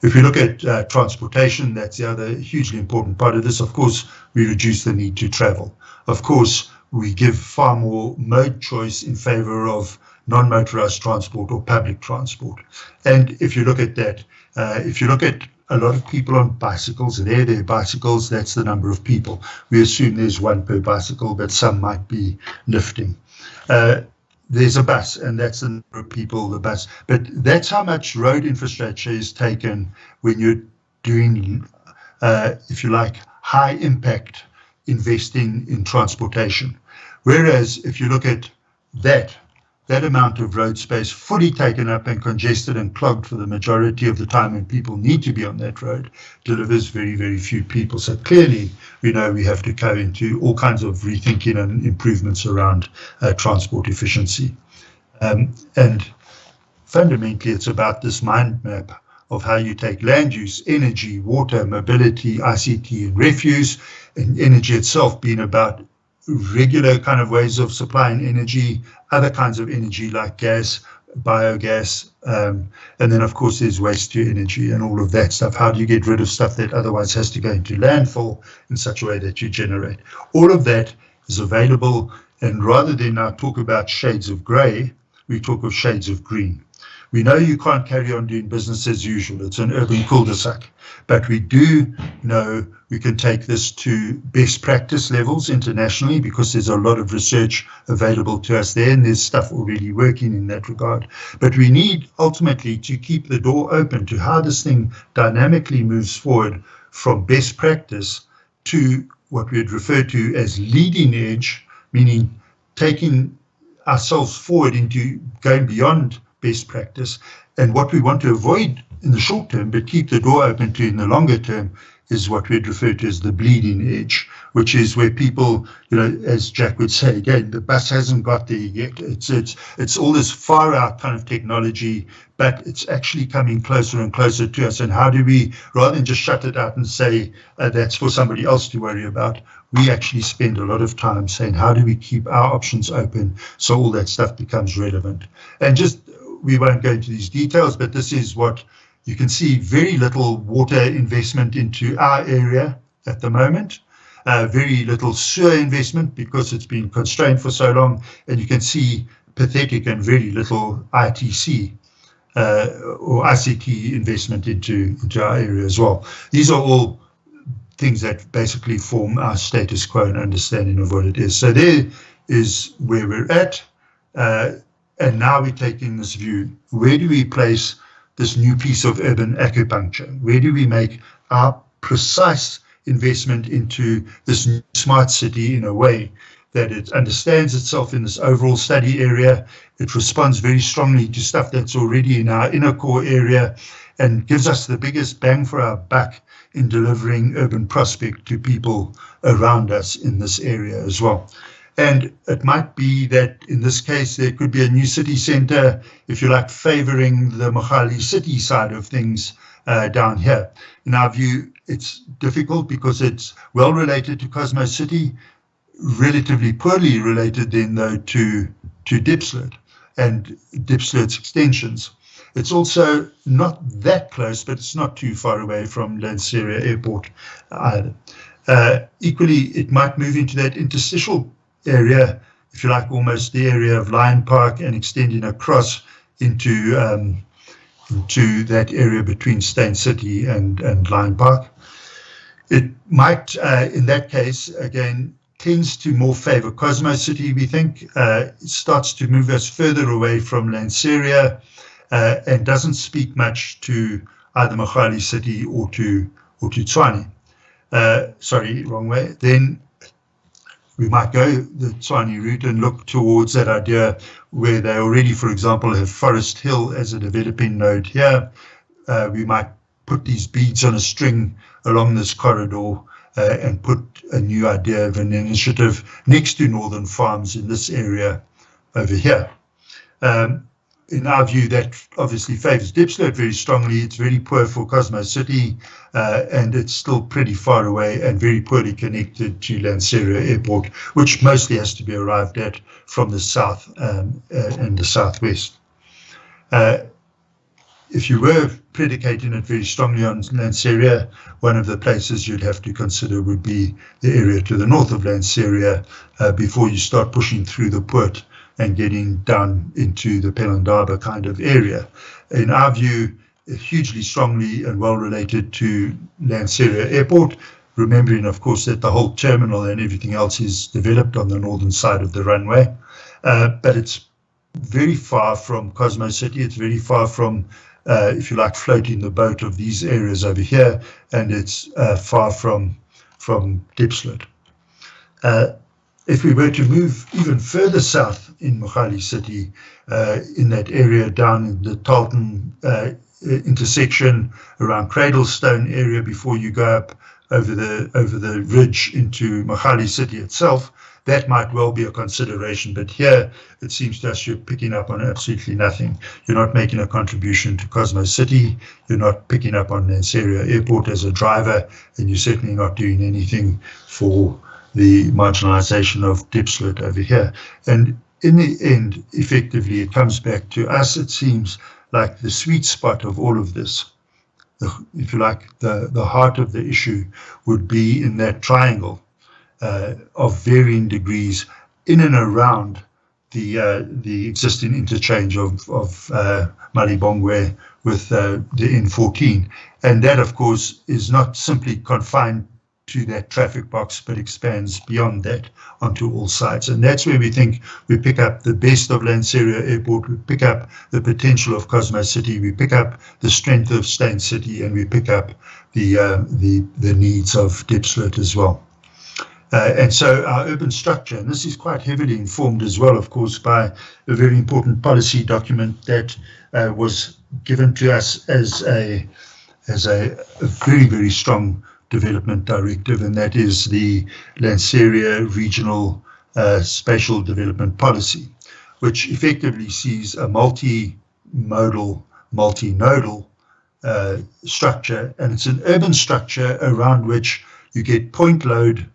If we look at transportation, that's the other hugely important part of this. Of course, we reduce the need to travel. Of course, we give far more mode choice in favor of non-motorized transport or public transport. And if you look at that, if you look at a lot of people on bicycles, their bicycles, that's the number of people. We assume there's one per bicycle, but some might be lifting. There's a bus, and that's the number of people, the bus. But that's how much road infrastructure is taken when you're doing, if you like, high impact investing in transportation. Whereas if you look at that amount of road space fully taken up and congested and clogged for the majority of the time when people need to be on that road delivers very, very few people. So clearly, we know we have to go into all kinds of rethinking and improvements around transport efficiency. And fundamentally, it's about this mind map of how you take land use, energy, water, mobility, ICT, and refuse, and energy itself being about regular kind of ways of supplying energy, other kinds of energy like gas, biogas, and then of course there's waste to energy and all of that stuff. How do you get rid of stuff that otherwise has to go into landfill in such a way that you generate? All of that is available, and rather than now talk about shades of grey, we talk of shades of green. We know you can't carry on doing business as usual. It's an urban cul-de-sac. But we do know we can take this to best practice levels internationally because there's a lot of research available to us there, and there's stuff already working in that regard. But we need ultimately to keep the door open to how this thing dynamically moves forward from best practice to what we'd refer to as leading edge, meaning taking ourselves forward into going beyond best practice. And what we want to avoid in the short term, but keep the door open to in the longer term, is what we'd refer to as the bleeding edge, which is where people, as Jack would say, again, the bus hasn't got there yet. It's all this far out kind of technology, but it's actually coming closer and closer to us. And how do we, rather than just shut it out and say that's for somebody else to worry about, we actually spend a lot of time saying, how do we keep our options open so all that stuff becomes relevant? And just, we won't go into these details, but this is what you can see: very little water investment into our area at the moment, very little sewer investment because it's been constrained for so long, and you can see pathetic and very little ITC or ICT investment into our area as well. These are all things that basically form our status quo and understanding of what it is. So there is where we're at. And now we're taking this view. Where do we place this new piece of urban acupuncture? Where do we make our precise investment into this new smart city in a way that it understands itself in this overall study area? It responds very strongly to stuff that's already in our inner core area and gives us the biggest bang for our buck in delivering urban prospect to people around us in this area as well. And it might be that in this case, there could be a new city centre, if you like, favouring the Mogale city side of things down here. In our view, it's difficult because it's well related to Cosmos City, relatively poorly related then though to Diepsloot and Diepsloot's extensions. It's also not that close, but it's not too far away from Lanseria Airport either. Equally, it might move into that interstitial area if you like, almost the area of Lion Park and extending across into that area between Stain City and Lion Park. It might, in that case, again, tends to more favor Cosmo City, we think. It starts to move us further away from Lanseria and doesn't speak much to either Mogale City or to Tshwane. Sorry, wrong way. Then we might go the Tshwane route and look towards that idea where they already, for example, have Forest Hill as a developing node here. We might put these beads on a string along this corridor and put a new idea of an initiative next to Northern Farms in this area over here. In our view, that obviously favors Diepsloot very strongly. It's very poor for Cosmo City, and it's still pretty far away and very poorly connected to Lanseria Airport, which mostly has to be arrived at from the south and the southwest. If you were predicating it very strongly on Lanseria, one of the places you'd have to consider would be the area to the north of Lanseria before you start pushing through the Poort and getting down into the Pelindaba kind of area. In our view, hugely strongly and well related to Lanseria Airport, remembering, of course, that the whole terminal and everything else is developed on the northern side of the runway. But it's very far from Cosmo City. It's very far from, if you like, floating the boat of these areas over here, and it's far from Diepsloot. If we were to move even further south in Mogale City, in that area down in the Tarleton intersection around Cradlestone area before you go up over the ridge into Mogale City itself, that might well be a consideration. But here, it seems to us you're picking up on absolutely nothing. You're not making a contribution to Cosmo City. You're not picking up on Lanseria Airport as a driver, and you're certainly not doing anything for the marginalization of Diepsloot over here. And in the end, effectively, it comes back to us, it seems like the sweet spot of all of this, if you like, the heart of the issue would be in that triangle of varying degrees in and around the existing interchange of Malibongwe with the N14. And that, of course, is not simply confined to that traffic box, but expands beyond that onto all sides. And that's where we think we pick up the best of Lanseria Airport, we pick up the potential of Cosmo City, we pick up the strength of Stain City, and we pick up the needs of Diepsloot as well. And so our urban structure, and this is quite heavily informed as well, of course, by a very important policy document that was given to us as a very, very strong development directive, and that is the Lanseria Regional Spatial Development Policy, which effectively sees a multimodal, multinodal structure, and it's an urban structure around which you get point load,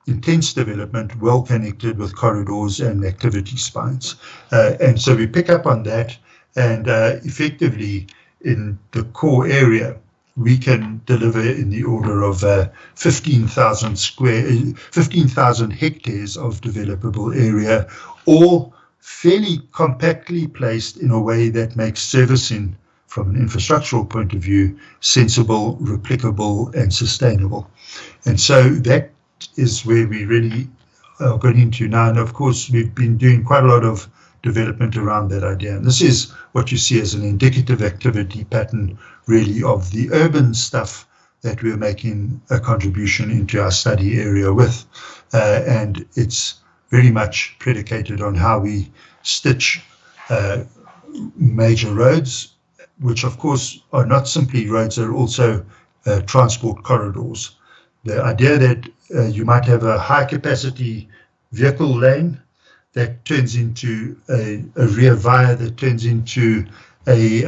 intense development, well connected with corridors and activity spines. And so we pick up on that, and effectively in the core area, we can deliver in the order of 15,000 hectares of developable area, all fairly compactly placed in a way that makes servicing from an infrastructural point of view sensible, replicable, and sustainable. And so that is where we really are going into now. And of course, we've been doing quite a lot of development around that idea. And this is what you see as an indicative activity pattern, really, of the urban stuff that we're making a contribution into our study area with. And it's very much predicated on how we stitch major roads, which of course are not simply roads, they're also transport corridors. The idea that you might have a high capacity vehicle lane that turns into a rear via, that turns into a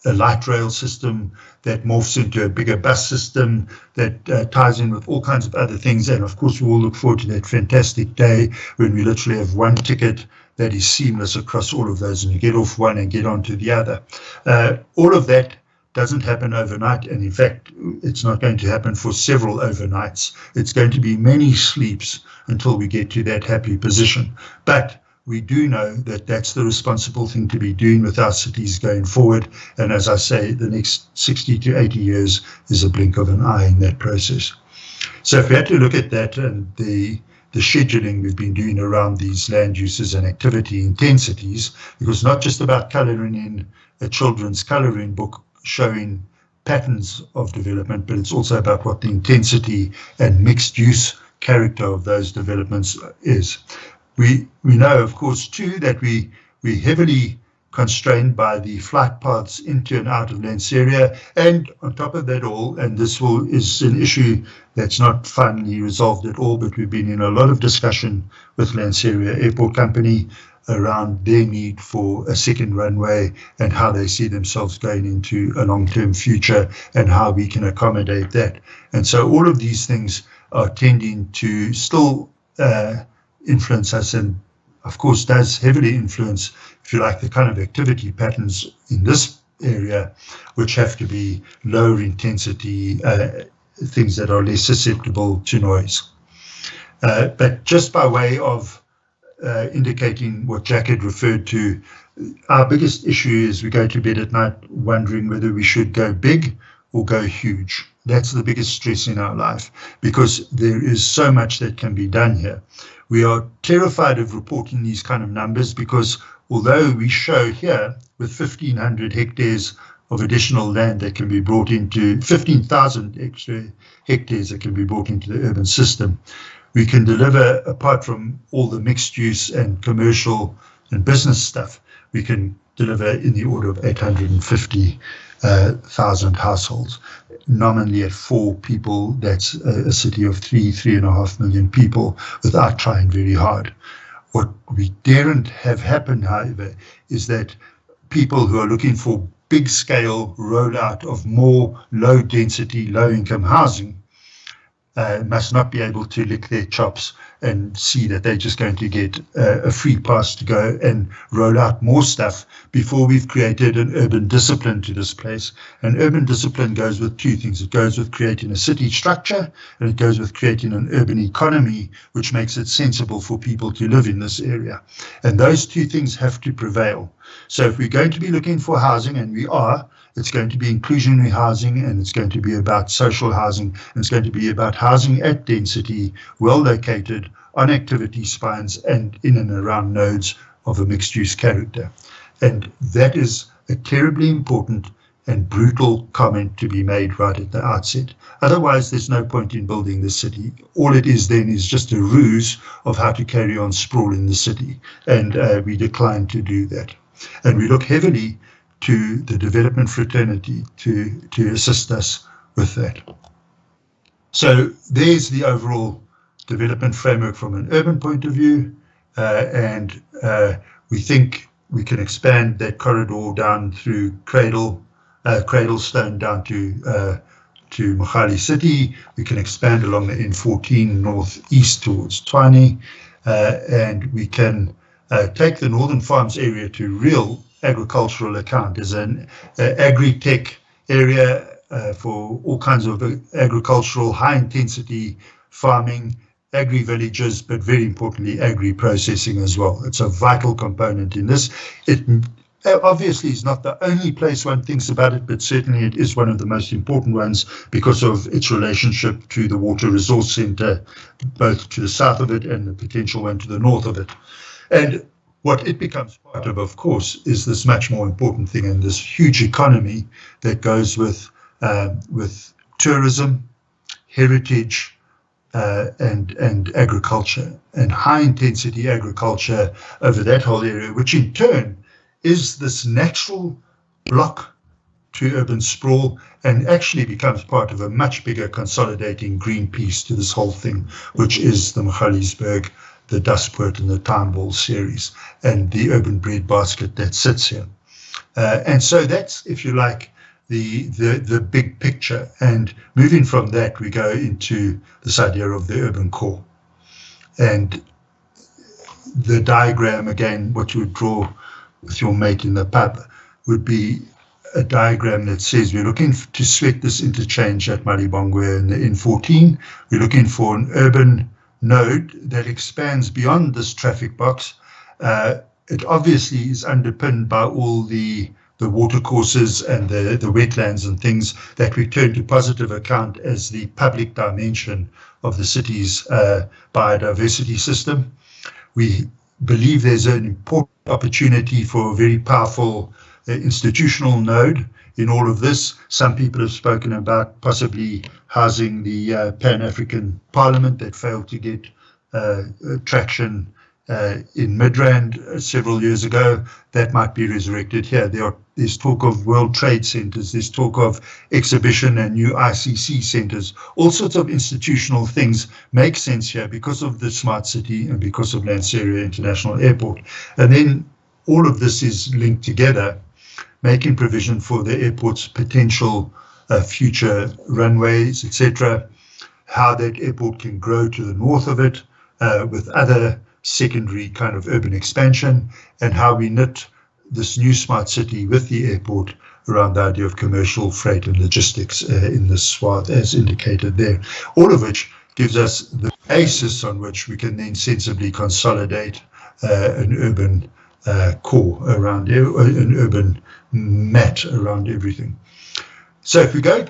light rail system, that morphs into a bigger bus system, that ties in with all kinds of other things. And of course, we all look forward to that fantastic day when we literally have one ticket that is seamless across all of those, and you get off one and get onto the other. All of that doesn't happen overnight, and in fact, it's not going to happen for several overnights. It's going to be many sleeps until we get to that happy position. But we do know that that's the responsible thing to be doing with our cities going forward. And as I say, the next 60 to 80 years is a blink of an eye in that process. So if we had to look at that and the scheduling we've been doing around these land uses and activity intensities, it was not just about colouring in a children's colouring book showing patterns of development, but it's also about what the intensity and mixed use character of those developments is. We know, of course, too, that we're heavily constrained by the flight paths into and out of Lanseria, and on top of that all, and this is an issue that's not finally resolved at all, but we've been in a lot of discussion with Lanseria Airport Company around their need for a second runway and how they see themselves going into a long-term future and how we can accommodate that. And so all of these things are tending to still influence us, and of course does heavily influence, if you like, the kind of activity patterns in this area, which have to be lower intensity, things that are less susceptible to noise. But just by way of indicating what Jack had referred to, our biggest issue is we go to bed at night wondering whether we should go big or go huge. That's the biggest stress in our life, because there is so much that can be done here. We are terrified of reporting these kind of numbers because although we show here with 1,500 hectares of additional land that can be brought into 15,000 extra hectares that can be brought into the urban system, we can deliver, apart from all the mixed use and commercial and business stuff, we can deliver in the order of 850,000 households. Nominally at 4 people, that's a city of 3.5 million people, without trying very hard. What we daren't have happen, however, is that people who are looking for big scale rollout of more low density, low income housing must not be able to lick their chops and see that they're just going to get a free pass to go and roll out more stuff before we've created an urban discipline to this place. And urban discipline goes with 2 things. It goes with creating a city structure, and it goes with creating an urban economy, which makes it sensible for people to live in this area. And those 2 things have to prevail. So if we're going to be looking for housing, and we are, it's going to be inclusionary housing, and it's going to be about social housing, and it's going to be about housing at density, well located, on activity spines, and in and around nodes of a mixed use character. And that is a terribly important and brutal comment to be made right at the outset. Otherwise, there's no point in building the city. All it is then is just a ruse of how to carry on sprawl in the city. And we decline to do that. And we look heavily to the development fraternity to assist us with that. So there's the overall development framework from an urban point of view, and we think we can expand that corridor down through Cradlestone down to Mogale City. We can expand along the N14 northeast towards Tshwane, and we can take the Northern Farms area to real agricultural account as an agri-tech area for all kinds of agricultural, high-intensity farming, agri-villages, but very importantly, agri-processing as well. It's a vital component in this. It obviously is not the only place one thinks about it, but certainly it is one of the most important ones because of its relationship to the Water Resource Centre, both to the south of it and the potential one to the north of it. And what it becomes part of course, is this much more important thing and this huge economy that goes with tourism, heritage, and agriculture, and high-intensity agriculture over that whole area, which in turn is this natural block to urban sprawl and actually becomes part of a much bigger consolidating green piece to this whole thing, which is the Magaliesburg, the Dustpoort and the Townball series, and the urban breadbasket that sits here. And so that's, if you like, the big picture. And moving from that, we go into this idea of the urban core. And the diagram, again, what you would draw with your mate in the pub, would be a diagram that says we're looking to sweat this interchange at Malibongwe and the N14. We're looking for an urban node that expands beyond this traffic box. It obviously is underpinned by all the watercourses and the wetlands and things that we turn to positive account as the public dimension of the city's biodiversity system. We believe there's an important opportunity for a very powerful institutional node in all of this. Some people have spoken about possibly housing the Pan-African Parliament that failed to get traction in Midrand several years ago. That might be resurrected here. There's talk of World Trade Centers, there's talk of exhibition and new ICC centers. All sorts of institutional things make sense here because of the smart city and because of Lanseria International Airport. And then all of this is linked together, making provision for the airport's potential future runways, etc., how that airport can grow to the north of it with other secondary kind of urban expansion, and how we knit this new smart city with the airport around the idea of commercial freight and logistics in this swath as indicated there. All of which gives us the basis on which we can then sensibly consolidate an urban core around an urban mat around everything. So if we go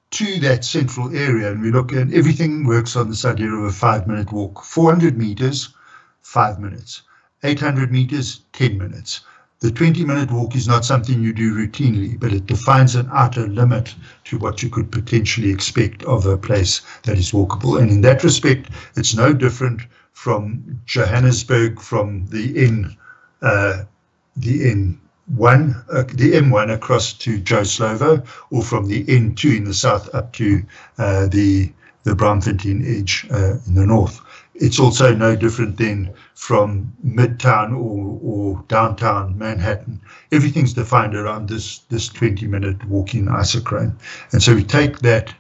to that central area and we look at everything works on this idea of a 5-minute walk. 400 meters, 5 minutes. 800 meters, 10 minutes. The 20-minute walk is not something you do routinely, but it defines an outer limit to what you could potentially expect of a place that is walkable. And in that respect, it's no different from Johannesburg, from the M1 across to Joe Slovo, or from the N2 in the south up to the Braamfontein edge in the north. It's also no different then from Midtown or downtown Manhattan. Everything's defined around this 20-minute walking isochrone. And so we take that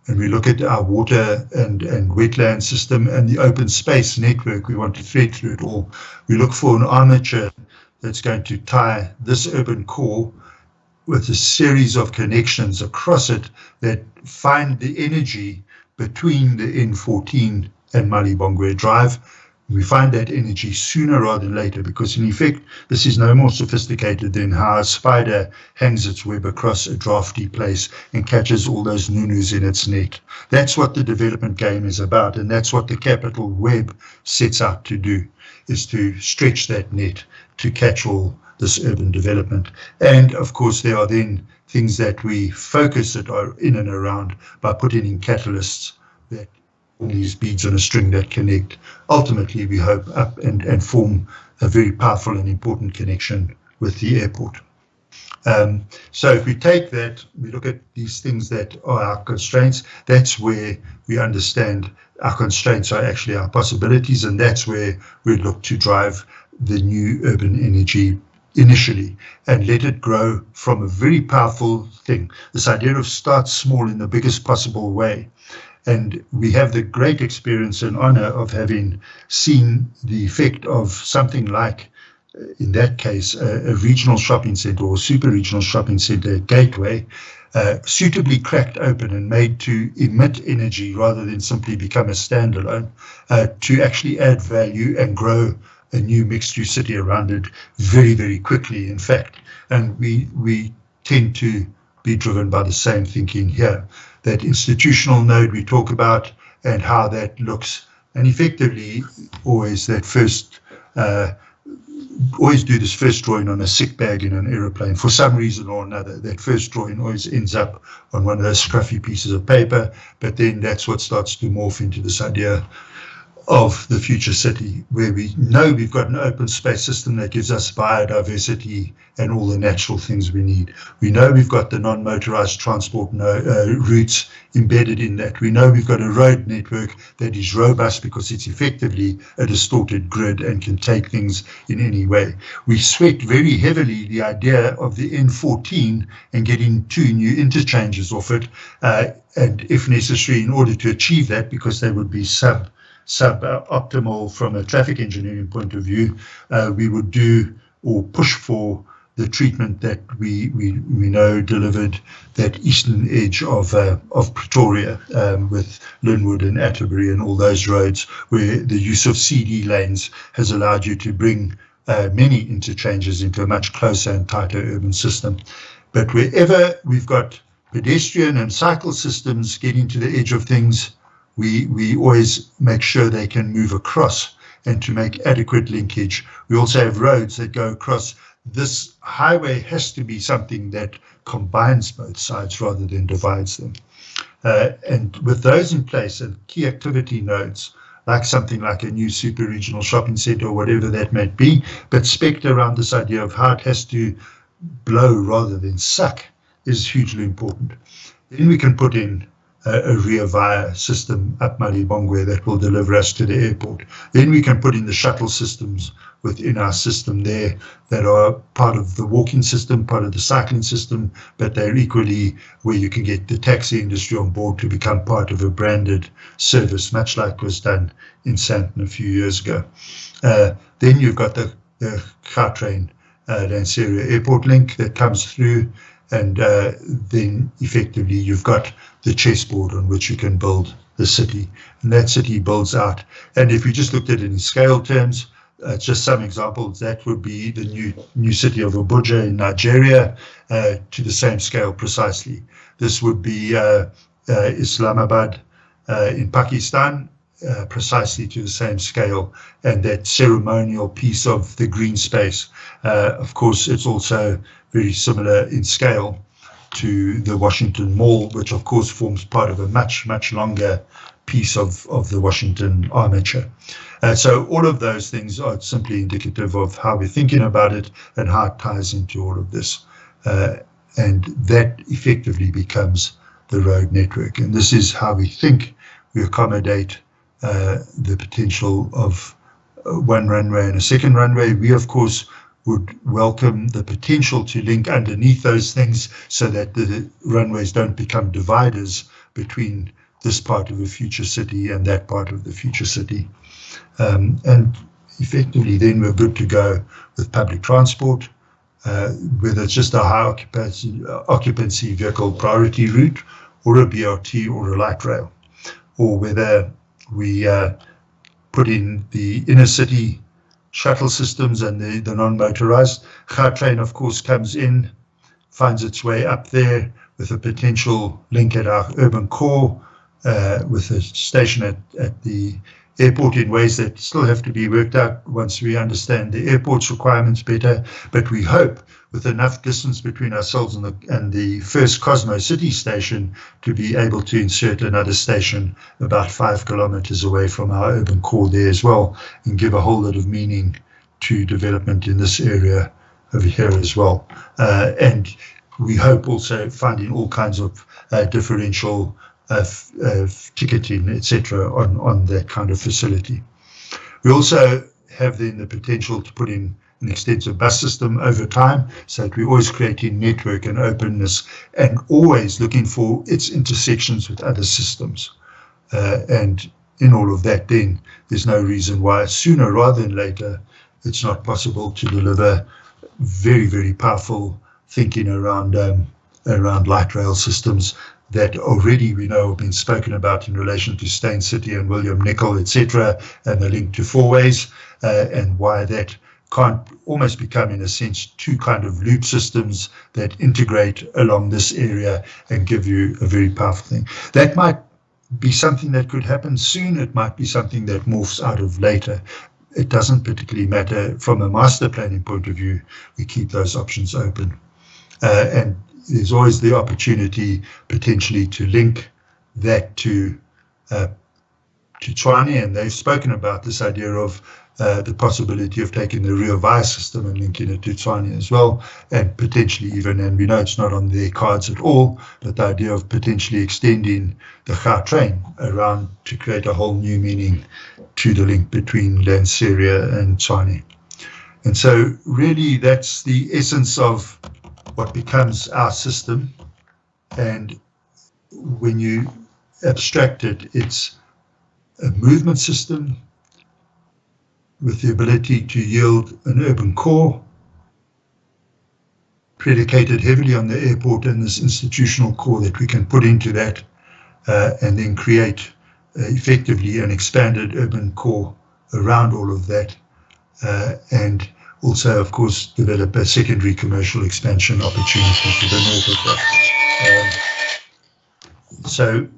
and we look at our water and wetland system and the open space network we want to thread through it all. We look for an armature that's going to tie this urban core with a series of connections across it that find the energy between the N14 and Malibongwe Drive. We find that energy sooner rather than later, because in effect, this is no more sophisticated than how a spider hangs its web across a drafty place and catches all those nunus in its net. That's what the development game is about, and that's what the capital web sets out to do, is to stretch that net to catch all this urban development. And of course, there are then things that we focus it in and around by putting in catalysts that all these beads on a string that connect, ultimately we hope up and form a very powerful and important connection with the airport. So if we take that, we look at these things that are our constraints, that's where we understand our constraints are actually our possibilities, and that's where we look to drive the new urban energy initially and let it grow from a very powerful thing. This idea of start small in the biggest possible way. And we have the great experience and honor of having seen the effect of something like, in that case, a regional shopping center or super regional shopping center gateway, suitably cracked open and made to emit energy rather than simply become a standalone, to actually add value and grow a new mixed-use city around it very, very quickly, in fact. And we tend to be driven by the same thinking here. That institutional node we talk about and how that looks, and effectively always that first, always do this first drawing on a sick bag in an aeroplane for some reason or another. That first drawing always ends up on one of those scruffy pieces of paper, but then that's what starts to morph into this idea of the future city, where we know we've got an open space system that gives us biodiversity and all the natural things we need. We know we've got the non-motorized transport routes embedded in that. We know we've got a road network that is robust because it's effectively a distorted grid and can take things in any way. We sweat very heavily the idea of the N14 and getting 2 new interchanges off it, and if necessary, in order to achieve that, because they would be suboptimal from a traffic engineering point of view, we would do or push for the treatment that we know delivered that eastern edge of Pretoria, with Linwood and Atterbury and all those roads, where the use of CD lanes has allowed you to bring many interchanges into a much closer and tighter urban system. But wherever we've got pedestrian and cycle systems getting to the edge of things, we always make sure they can move across, and to make adequate linkage. We also have roads that go across. This highway has to be something that combines both sides rather than divides them. And with those in place and key activity nodes, like something like a new super regional shopping centre or whatever that might be, but spec'd around this idea of how it has to blow rather than suck is hugely important. Then we can put in a rear via system up Malibongwe that will deliver us to the airport. Then we can put in the shuttle systems within our system there that are part of the walking system, part of the cycling system, but they're equally where you can get the taxi industry on board to become part of a branded service, much like was done in Sandton a few years ago. Then you've got the Gautrain Lanseria Airport link that comes through, and then effectively you've got the chessboard on which you can build the city, and that city builds out. And if we just looked at it in scale terms, just some examples, that would be the new city of Abuja in Nigeria, to the same scale precisely. This would be Islamabad in Pakistan, precisely to the same scale, and that ceremonial piece of the green space. Of course, it's also very similar in scale to the Washington Mall, which of course forms part of a much, much longer piece of the Washington armature. So all of those things are simply indicative of how we're thinking about it and how it ties into all of this. And that effectively becomes the road network. And this is how we think we accommodate the potential of one runway and a second runway. We, of course, would welcome the potential to link underneath those things so that the runways don't become dividers between this part of a future city and that part of the future city. And effectively then we're good to go with public transport, whether it's just a high occupancy vehicle priority route or a BRT or a light rail, or whether we put in the inner city shuttle systems and the non-motorized. Gautrain, of course, comes in, finds its way up there with a potential link at our urban core, with a station at the airport in ways that still have to be worked out once we understand the airport's requirements better. But we hope with enough distance between ourselves and the first Cosmo City station to be able to insert another station about 5 kilometers away from our urban core there as well, and give a whole lot of meaning to development in this area over here as well. And we hope also finding all kinds of differential ticketing, etc., on that kind of facility. We also have then the potential to put in an extensive bus system over time, so that we're always creating network and openness and always looking for its intersections with other systems. And in all of that, then there's no reason why sooner rather than later it's not possible to deliver very, very powerful thinking around light rail systems that already we know have been spoken about in relation to Stain City and William Nicol, etc., and the link to fourways, and why that can't almost become, in a sense, two kind of loop systems that integrate along this area and give you a very powerful thing. That might be something that could happen soon. It might be something that morphs out of later. It doesn't particularly matter. From a master planning point of view, we keep those options open. And there's always the opportunity potentially to link that to Tshwane, and they've spoken about this idea of the possibility of taking the Rio Via system and linking it to Tshwane as well, and potentially even, and we know it's not on their cards at all, but the idea of potentially extending the Gautrain around to create a whole new meaning to the link between Lanseria and Tshwane. And so really that's the essence of what becomes our system. And when you abstract it, it's a movement system with the ability to yield an urban core, predicated heavily on the airport and this institutional core that we can put into that, and then create effectively an expanded urban core around all of that, and also, of course, develop a secondary commercial expansion opportunity to the north of that. So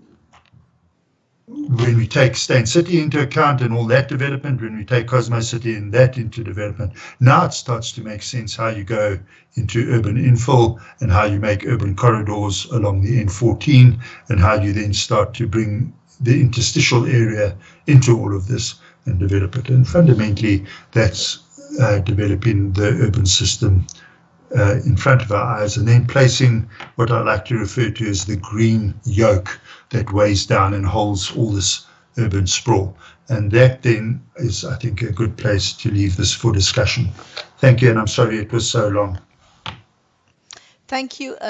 when we take Stain City into account and all that development, when we take Cosmo City and that into development, now it starts to make sense how you go into urban infill and how you make urban corridors along the N14 and how you then start to bring the interstitial area into all of this and develop it. And fundamentally, that's developing the urban system in front of our eyes, and then placing what I like to refer to as the green yoke that weighs down and holds all this urban sprawl. And that then is, I think, a good place to leave this for discussion. Thank you, and I'm sorry it was so long. Thank you.